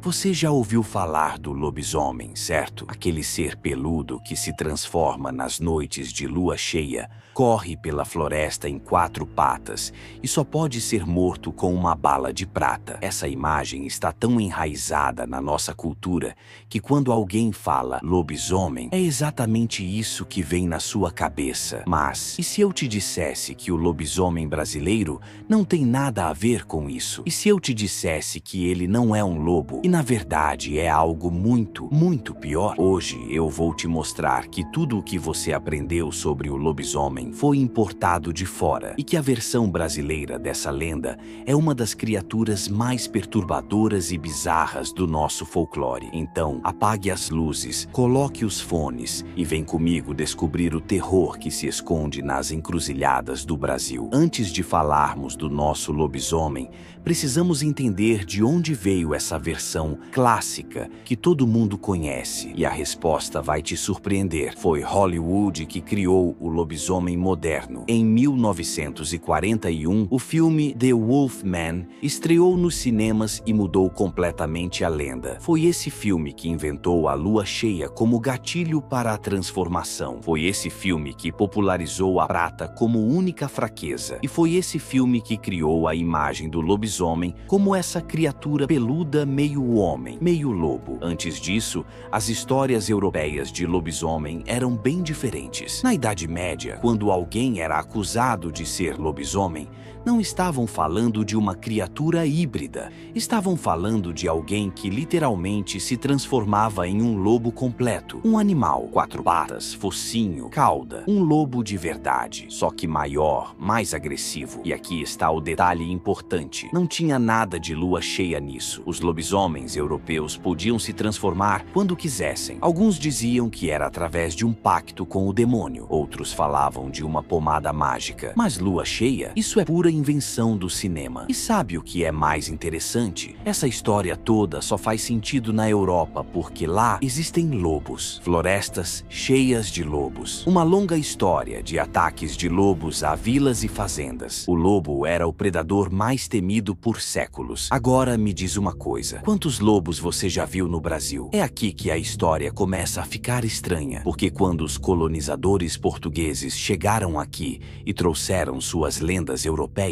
Você já ouviu falar do lobisomem, certo? Aquele ser peludo que se transforma nas noites de lua cheia, corre pela floresta em 4 patas e só pode ser morto com uma bala de prata. Essa imagem está tão enraizada na nossa cultura que quando alguém fala lobisomem, é exatamente isso que vem na sua cabeça. Mas, e se eu te dissesse que o lobisomem brasileiro não tem nada a ver com isso? E se eu te dissesse que ele não é um lobo e na verdade é algo muito, muito pior? Hoje eu vou te mostrar que tudo o que você aprendeu sobre o lobisomem foi importado de fora e que a versão brasileira dessa lenda é uma das criaturas mais perturbadoras e bizarras do nosso folclore. Então, apague as luzes, coloque os fones e vem comigo descobrir o terror que se esconde nas encruzilhadas do Brasil. Antes de falarmos do nosso lobisomem, precisamos entender de onde veio essa versão clássica que todo mundo conhece. E a resposta vai te surpreender. Foi Hollywood que criou o lobisomem moderno. Em 1941, o filme The Wolfman estreou nos cinemas e mudou completamente a lenda. Foi esse filme que inventou a lua cheia como gatilho para a transformação. Foi esse filme que popularizou a prata como única fraqueza. E foi esse filme que criou a imagem do lobisomem como essa criatura peluda meio homem, meio lobo. Antes disso, as histórias europeias de lobisomem eram bem diferentes. Na Idade Média, quando alguém era acusado de ser lobisomem, não estavam falando de uma criatura híbrida. Estavam falando de alguém que literalmente se transformava em um lobo completo. Um animal, 4 patas, focinho, cauda. Um lobo de verdade, só que maior, mais agressivo. E aqui está o detalhe importante. Não tinha nada de lua cheia nisso. Os lobisomens europeus podiam se transformar quando quisessem. Alguns diziam que era através de um pacto com o demônio. Outros falavam de uma pomada mágica. Mas lua cheia? Isso é pura invenção do cinema. E sabe o que é mais interessante? Essa história toda só faz sentido na Europa porque lá existem lobos. Florestas cheias de lobos. Uma longa história de ataques de lobos a vilas e fazendas. O lobo era o predador mais temido por séculos. Agora me diz uma coisa. Quantos lobos você já viu no Brasil? É aqui que a história começa a ficar estranha. Porque quando os colonizadores portugueses chegaram aqui e trouxeram suas lendas europeias,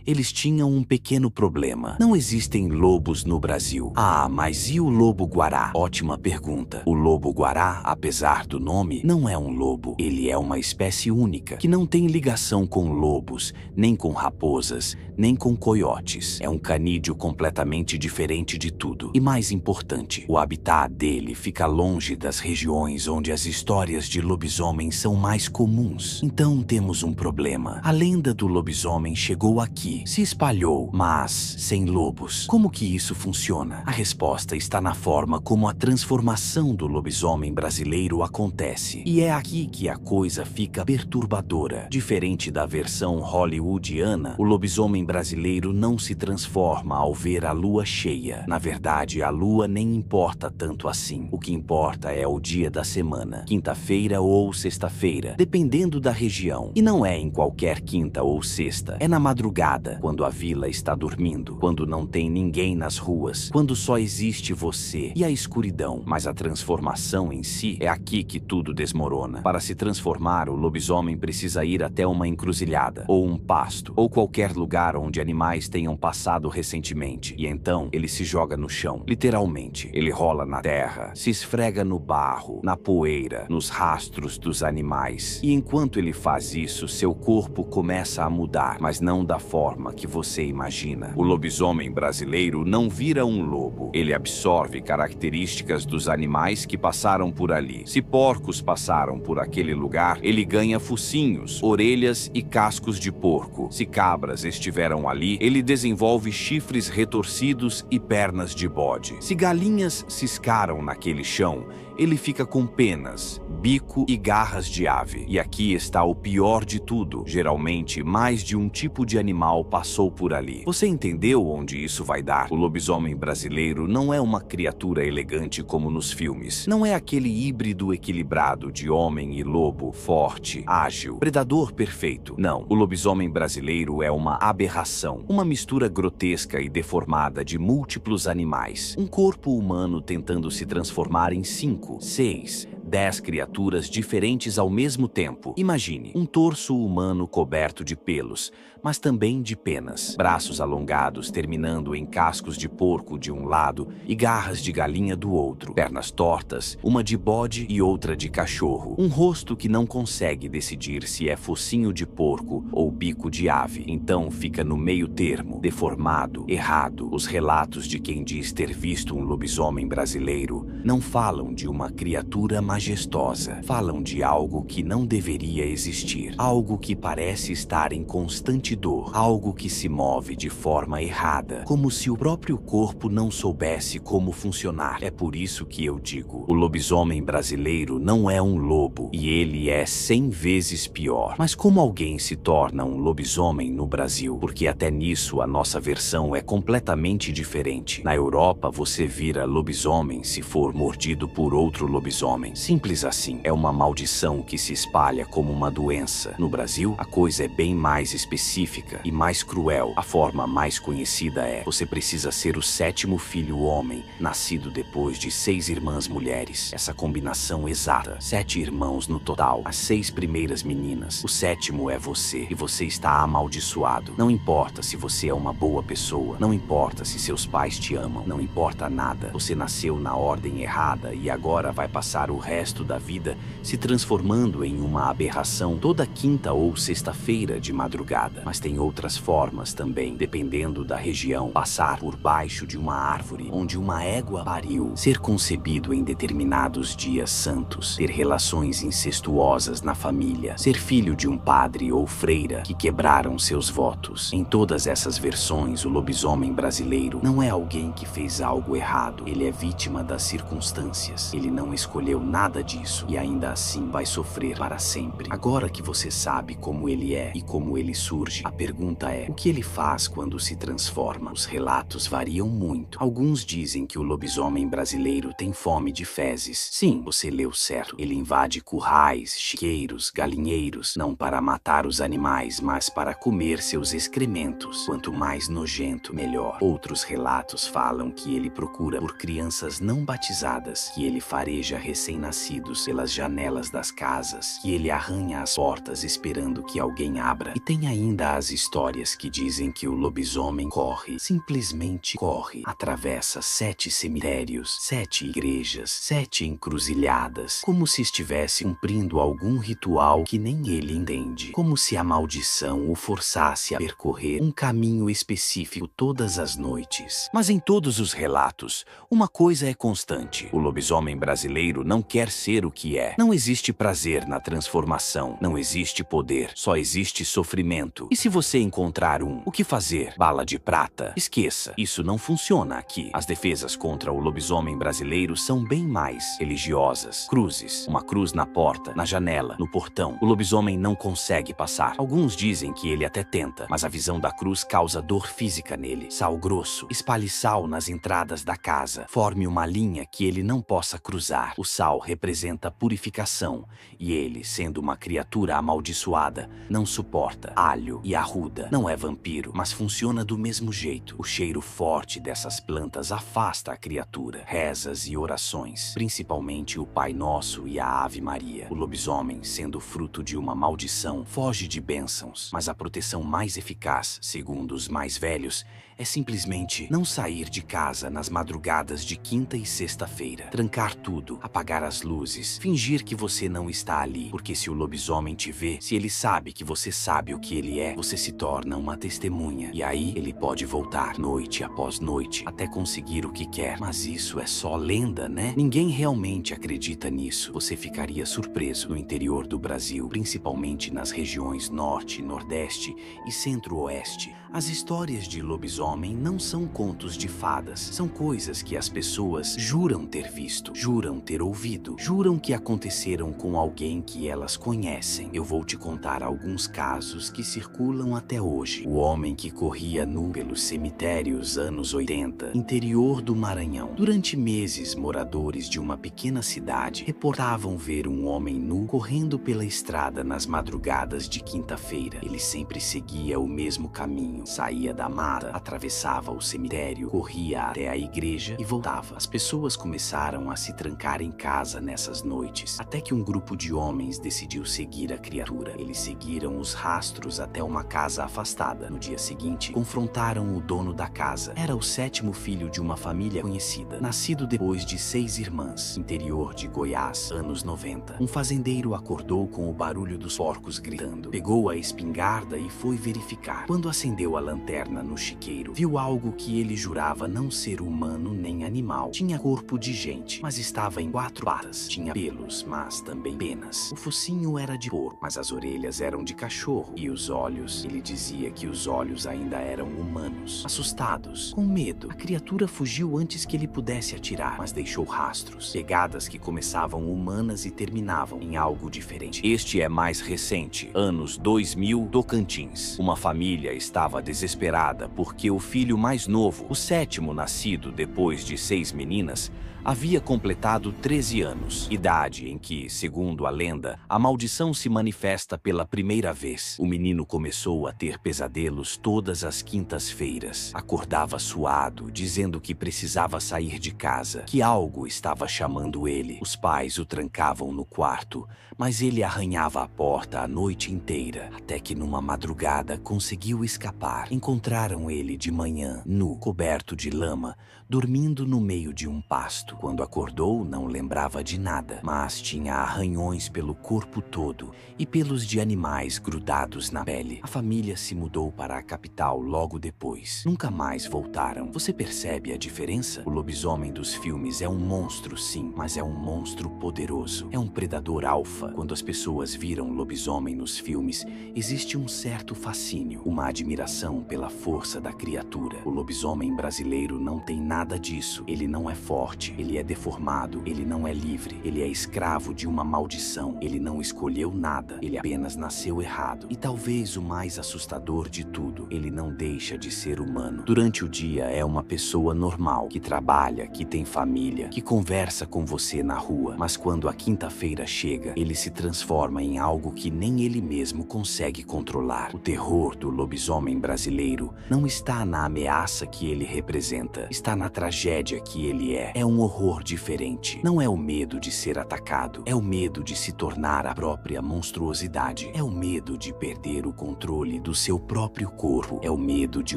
eles tinham um pequeno problema. Não existem lobos no Brasil. Ah, mas e o lobo-guará? Ótima pergunta. O lobo-guará, apesar do nome, não é um lobo. Ele é uma espécie única, que não tem ligação com lobos, nem com raposas, nem com coiotes. É um canídeo completamente diferente de tudo. E mais importante, o habitat dele fica longe das regiões onde as histórias de lobisomem são mais comuns. Então temos um problema. A lenda do lobisomem chegou aqui, se espalhou, mas sem lobos. Como que isso funciona? A resposta está na forma como a transformação do lobisomem brasileiro acontece. E é aqui que a coisa fica perturbadora. Diferente da versão hollywoodiana, o lobisomem brasileiro não se transforma ao ver a lua cheia. Na verdade, a lua nem importa tanto assim. O que importa é o dia da semana, quinta-feira ou sexta-feira, dependendo da região. E não é em qualquer quinta ou sexta, é na madrugada, quando a vila está dormindo, quando não tem ninguém nas ruas, quando só existe você e a escuridão. Mas a transformação em si é aqui que tudo desmorona. Para se transformar, o lobisomem precisa ir até uma encruzilhada, ou um pasto, ou qualquer lugar onde animais tenham passado recentemente. E então ele se joga no chão, literalmente. Ele rola na terra, se esfrega no barro, na poeira, nos rastros dos animais. E enquanto ele faz isso, seu corpo começa a mudar, mas não da forma que você imagina. O lobisomem brasileiro não vira um lobo. Ele absorve características dos animais que passaram por ali. Se porcos passaram por aquele lugar, ele ganha focinhos, orelhas e cascos de porco. Se cabras estiveram ali, ele desenvolve chifres retorcidos e pernas de bode. Se galinhas ciscaram naquele chão, Ele fica com penas, bico e garras de ave. E aqui está o pior de tudo. Geralmente, mais de um tipo de animal passou por ali. Você entendeu onde isso vai dar? O lobisomem brasileiro não é uma criatura elegante como nos filmes. Não é aquele híbrido equilibrado de homem e lobo, forte, ágil, predador perfeito. Não, o lobisomem brasileiro é uma aberração, uma mistura grotesca e deformada de múltiplos animais. Um corpo humano tentando se transformar em 5, 6, 10 criaturas diferentes ao mesmo tempo. Imagine, um torso humano coberto de pelos, mas também de penas. Braços alongados terminando em cascos de porco de um lado e garras de galinha do outro. Pernas tortas, uma de bode e outra de cachorro. Um rosto que não consegue decidir se é focinho de porco ou bico de ave. Então fica no meio termo, deformado, errado. Os relatos de quem diz ter visto um lobisomem brasileiro não falam de uma criatura majestosa. Falam de algo que não deveria existir. Algo que parece estar em constante dor. Algo que se move de forma errada. Como se o próprio corpo não soubesse como funcionar. É por isso que eu digo, o lobisomem brasileiro não é um lobo. E ele é 100 vezes pior. Mas como alguém se torna um lobisomem no Brasil? Porque até nisso a nossa versão é completamente diferente. Na Europa você vira lobisomem se for mordido por outro lobisomem. Simples assim. É uma maldição que se espalha como uma doença. No Brasil, a coisa é bem mais específica e mais cruel. A forma mais conhecida é: você precisa ser o 7º filho homem, nascido depois de 6 irmãs mulheres. Essa combinação exata. 7 irmãos no total. As 6 primeiras meninas. O 7º é você e você está amaldiçoado. Não importa se você é uma boa pessoa. Não importa se seus pais te amam. Não importa nada. Você nasceu na ordem errada e agora vai passar o resto da vida se transformando em uma aberração toda quinta ou sexta-feira de madrugada. Mas tem outras formas também, dependendo da região. Passar por baixo de uma árvore onde uma égua pariu. Ser concebido em determinados dias santos. Ter relações incestuosas na família. Ser filho de um padre ou freira que quebraram seus votos. Em todas essas versões, o lobisomem brasileiro não é alguém que fez algo errado. Ele é vítima das circunstâncias. Ele não escolheu nada disso e ainda assim vai sofrer para sempre. Agora que você sabe como ele é e como ele surge, a pergunta é: o que ele faz quando se transforma? Os relatos variam muito. Alguns dizem que o lobisomem brasileiro tem fome de fezes. Sim, você leu certo. Ele invade currais, chiqueiros, galinheiros, não para matar os animais, mas para comer seus excrementos. Quanto mais nojento, melhor. Outros relatos falam que ele procura por crianças não batizadas, que ele fareja recém-nascidos pelas janelas das casas, que ele arranha as portas esperando que alguém abra. E tem ainda as histórias que dizem que o lobisomem corre, simplesmente corre, atravessa 7 cemitérios, 7 igrejas, 7 encruzilhadas, como se estivesse cumprindo algum ritual que nem ele entende, como se a maldição o forçasse a percorrer um caminho específico todas as noites. Mas em todos os relatos, uma coisa é constante: o lobisomem brasileiro não quer ser o que é. Não existe prazer na transformação, não existe poder, só existe sofrimento. E se você encontrar um, o que fazer? Bala de prata? Esqueça, isso não funciona aqui. As defesas contra o lobisomem brasileiro são bem mais religiosas. Cruzes, uma cruz na porta, na janela, no portão. O lobisomem não consegue passar. Alguns dizem que ele até tenta, mas a visão da cruz causa dor física nele. Sal grosso, espalhe sal nas entradas da casa. Forme uma linha que ele não possa cruzar. O sal representa purificação e ele, sendo uma criatura amaldiçoada, não suporta alho e arruda. Não é vampiro, mas funciona do mesmo jeito. O cheiro forte dessas plantas afasta a criatura. Rezas e orações, principalmente o Pai Nosso e a Ave Maria. O lobisomem, sendo fruto de uma maldição, foge de bênçãos, mas a proteção mais eficaz, segundo os mais velhos, é simplesmente não sair de casa nas madrugadas de quinta e sexta-feira. Trancar tudo, apagar as luzes, fingir que você não está ali, porque se o lobisomem te vê, se ele sabe que você sabe o que ele é, você se torna uma testemunha, e aí ele pode voltar noite após noite, até conseguir o que quer. Mas isso é só lenda, né? Ninguém realmente acredita nisso. Você ficaria surpreso no interior do Brasil, principalmente nas regiões Norte, Nordeste e Centro-Oeste. As histórias de lobisomem não são contos de fadas, são coisas que as pessoas juram ter visto, juram ter ouvido, juram que aconteceram com alguém que elas conhecem. Eu vou te contar alguns casos que circulam até hoje. O homem que corria nu pelos cemitérios anos 80, interior do Maranhão. Durante meses, moradores de uma pequena cidade reportavam ver um homem nu correndo pela estrada nas madrugadas de quinta-feira. Ele sempre seguia o mesmo caminho. Saía da mata, atravessava o cemitério, corria até a igreja e voltava. As pessoas começaram a se trancar em casa nessas noites, até que um grupo de homens decidiu seguir a criatura. Eles seguiram os rastros até uma casa afastada. No dia seguinte, confrontaram o dono da casa. Era o 7º filho de uma família conhecida, nascido depois de 6 irmãs, interior de Goiás, anos 90. Um fazendeiro acordou com o barulho dos porcos gritando. Pegou a espingarda e foi verificar. Quando acendeu a lanterna no chiqueiro, viu algo que ele jurava não ser humano nem animal. Tinha corpo de gente, mas estava em 4 patas. Tinha pelos, mas também penas. O focinho era de porco, mas as orelhas eram de cachorro. E os olhos, ele dizia que os olhos ainda eram humanos. Assustados, com medo, a criatura fugiu antes que ele pudesse atirar, mas deixou rastros, pegadas que começavam humanas e terminavam em algo diferente. Este é mais recente, anos 2000, Tocantins. Uma família estava desesperada porque o filho mais novo, o 7º nascido depois de 6 meninas, havia completado 13 anos, idade em que, segundo a lenda, a maldição se manifesta pela primeira vez. O menino começou a ter pesadelos todas as quintas-feiras. Acordava suado, dizendo que precisava sair de casa, que algo estava chamando ele. Os pais o trancavam no quarto, mas ele arranhava a porta a noite inteira, até que numa madrugada conseguiu escapar. Encontraram ele de manhã, nu, coberto de lama, dormindo no meio de um pasto. Quando acordou, não lembrava de nada, mas tinha arranhões pelo corpo todo e pelos de animais grudados na pele. A família se mudou para a capital logo depois. Nunca mais voltaram. Você percebe a diferença? O lobisomem dos filmes é um monstro, sim, mas é um monstro poderoso. É um predador alfa. Quando as pessoas viram lobisomem nos filmes, existe um certo fascínio, uma admiração pela força da criatura. O lobisomem brasileiro não tem nada disso. Ele não é forte, ele é deformado, ele não é livre, ele é escravo de uma maldição. Ele não escolheu nada, ele apenas nasceu errado. E talvez o mais assustador de tudo, ele não deixa de ser humano. Durante o dia é uma pessoa normal, que trabalha, que tem família, que conversa com você na rua. Mas quando a quinta-feira chega, ele se transforma em algo que nem ele mesmo consegue controlar. O terror do lobisomem brasileiro não está na ameaça que ele representa, está na tragédia que ele é. É um horror diferente. Não é o medo de ser atacado, é o medo de se tornar a própria monstruosidade. É o medo de perder o controle do seu próprio corpo. É o medo de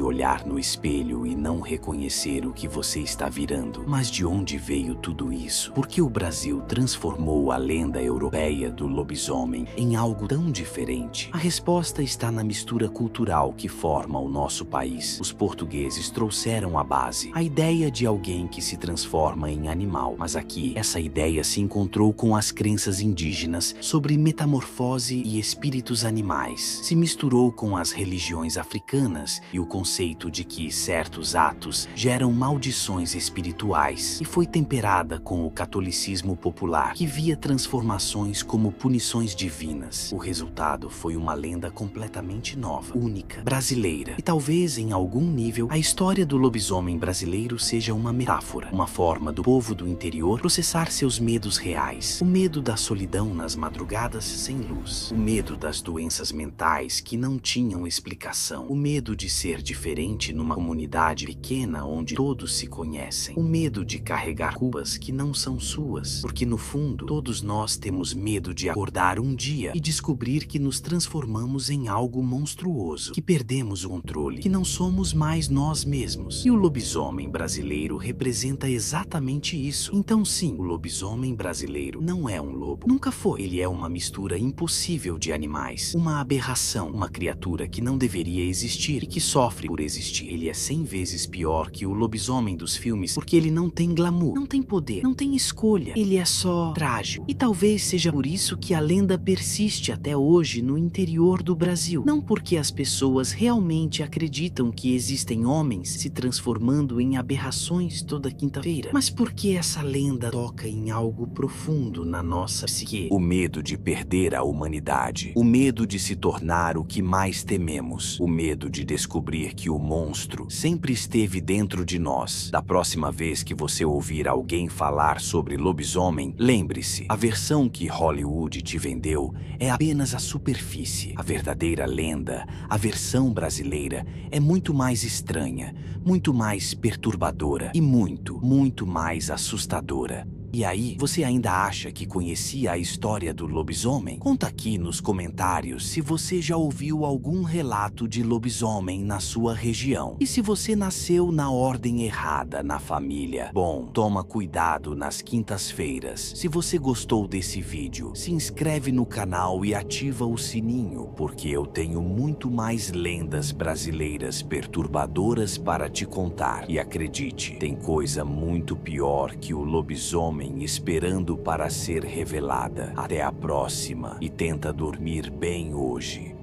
olhar no espelho e não reconhecer o que você está virando. Mas de onde veio tudo isso? Por que o Brasil transformou a lenda europeia do lobisomem em algo tão diferente? A resposta está na mistura cultural que forma o nosso país. Os portugueses trouxeram a base, a ideia de alguém que se transforma em animal. Mas aqui, essa ideia se encontrou com as crenças indígenas sobre metamorfose e espíritos animais. Se misturou com as religiões africanas e o conceito de que certos atos geram maldições espirituais. E foi temperada com o catolicismo popular, que via transformações como punições divinas. O resultado foi uma lenda completamente nova, única, brasileira. E talvez, em algum nível, a história do lobisomem brasileiro seja uma metáfora, uma forma do povo do interior processar seus medos reais. O medo da solidão nas madrugadas sem luz. O medo das doenças mentais que não tinham explicação. O medo de ser diferente numa comunidade pequena onde todos se conhecem. O medo de carregar culpas que não são suas. Porque no fundo, todos nós temos medo de acordar um dia e descobrir que nos transformamos em algo monstruoso, que perdemos o controle, que não somos mais nós mesmos. E o lobisomem brasileiro representa exatamente exatamente isso. Então sim, o lobisomem brasileiro não é um lobo. Nunca foi. Ele é uma mistura impossível de animais. Uma aberração. Uma criatura que não deveria existir e que sofre por existir. Ele é 100 vezes pior que o lobisomem dos filmes porque ele não tem glamour, não tem poder, não tem escolha. Ele é só trágico. E talvez seja por isso que a lenda persiste até hoje no interior do Brasil. Não porque as pessoas realmente acreditam que existem homens se transformando em aberrações toda quinta-feira, mas porque essa lenda toca em algo profundo na nossa psique. O medo de perder a humanidade, o medo de se tornar o que mais tememos, o medo de descobrir que o monstro sempre esteve dentro de nós. Da próxima vez que você ouvir alguém falar sobre lobisomem, lembre-se, a versão que Hollywood te vendeu é apenas a superfície. A verdadeira lenda, a versão brasileira, é muito mais estranha, muito mais perturbadora e muito, muito mais assustadora. E aí, você ainda acha que conhecia a história do lobisomem? Conta aqui nos comentários se você já ouviu algum relato de lobisomem na sua região. E se você nasceu na ordem errada na família. Bom, toma cuidado nas quintas-feiras. Se você gostou desse vídeo, se inscreve no canal e ativa o sininho, porque eu tenho muito mais lendas brasileiras perturbadoras para te contar. E acredite, tem coisa muito pior que o lobisomem esperando para ser revelada. Até a próxima e tenta dormir bem hoje.